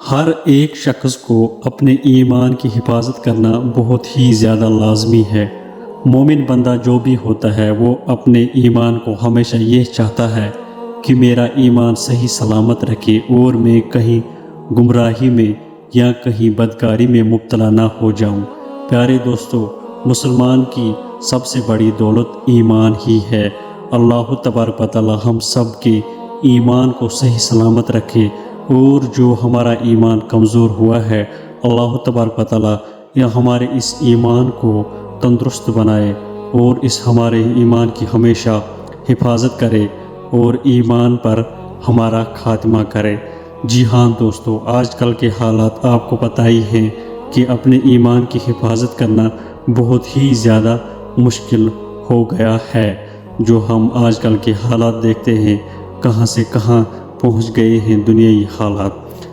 ہر ایک شخص کو اپنے ایمان کی حفاظت کرنا بہت ہی زیادہ لازمی ہے۔ مومن بندہ جو بھی ہوتا ہے وہ اپنے ایمان کو ہمیشہ یہ چاہتا ہے کہ میرا ایمان صحیح سلامت رکھے اور میں کہیں گمراہی میں یا کہیں بدکاری میں مبتلا نہ ہو جاؤں۔ پیارے دوستو، مسلمان کی سب سے بڑی دولت ایمان ہی ہے۔ اللہ تبارک و تعالی ہم سب کے ایمان کو صحیح سلامت رکھے، اور جو ہمارا ایمان کمزور ہوا ہے اللہ تبارک و تعالی ہمارے اس ایمان کو تندرست بنائے اور اس ہمارے ایمان کی ہمیشہ حفاظت کرے اور ایمان پر ہمارا خاتمہ کرے۔ جی ہاں دوستو، آج کل کے حالات آپ کو پتہ ہی ہیں کہ اپنے ایمان کی حفاظت کرنا بہت ہی زیادہ مشکل ہو گیا ہے۔ جو ہم آج کل کے حالات دیکھتے ہیں، کہاں سے کہاں پہنچ گئے ہیں دنیائی حالات۔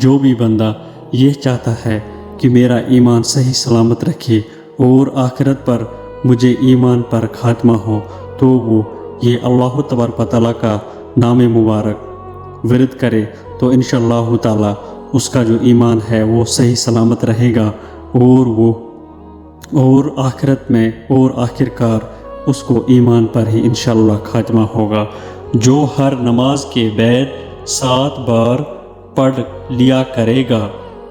جو بھی بندہ یہ چاہتا ہے کہ میرا ایمان صحیح سلامت رکھے اور آخرت پر مجھے ایمان پر خاتمہ ہو، تو وہ یہ اللہ تبارک و تعالیٰ کا نام مبارک ورد کرے، تو انشاءاللہ تعالیٰ اس کا جو ایمان ہے وہ صحیح سلامت رہے گا، اور آخرت میں اور آخرکار اس کو ایمان پر ہی انشاءاللہ خاتمہ ہوگا۔ جو ہر نماز کے بعد 7 بار پڑھ لیا کرے گا،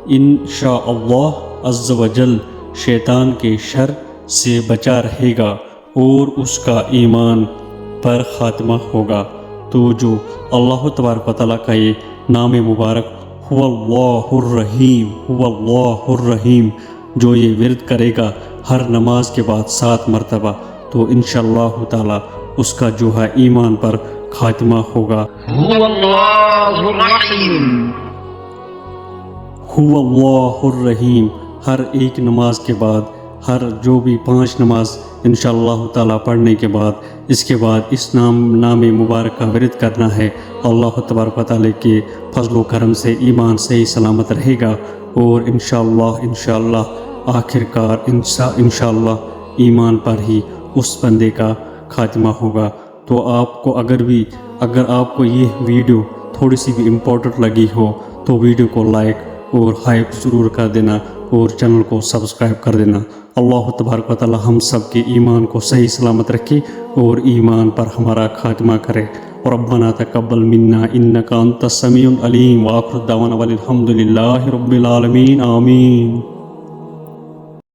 انشاءاللہ عز و جل شیطان کے شر سے بچا رہے گا اور اس کا ایمان پر خاتمہ ہوگا۔ تو جو اللہ تبارک و تعالیٰ کا یہ نام مبارک هو اللہ الرحیم، هو اللہ الرحیم، جو یہ ورد کرے گا ہر نماز کے بعد 7 مرتبہ، تو انشاءاللہ تعالیٰ اس کا جو ہے ایمان پر خاتمہ ہوگا۔ هو اللہ الرحیم، هو اللہ الرحیم، ہر ایک نماز کے بعد، ہر جو بھی 5 نماز انشاءاللہ تعالیٰ پڑھنے کے بعد، اس کے بعد اس نام مبارک کا ورد کرنا ہے۔ اللہ تبارک و تعالیٰ کے فضل و کرم سے ایمان صحیح سلامت رہے گا، اور انشاءاللہ آخرکار انشاءاللہ ایمان پر ہی اس بندے کا خاتمہ ہوگا۔ تو آپ کو اگر آپ کو یہ ویڈیو تھوڑی سی بھی امپورٹنٹ لگی ہو تو ویڈیو کو لائک اور ہائپ ضرور کر دینا، اور چینل کو سبسکرائب کر دینا۔ اللہ تبارک و تعالی ہم سب کے ایمان کو صحیح سلامت رکھے اور ایمان پر ہمارا خاتمہ کرے۔ ربنا تقبل منا انک انت السمیع العلیم، وآخر دعوانا الحمد للہ رب العالمین، آمین۔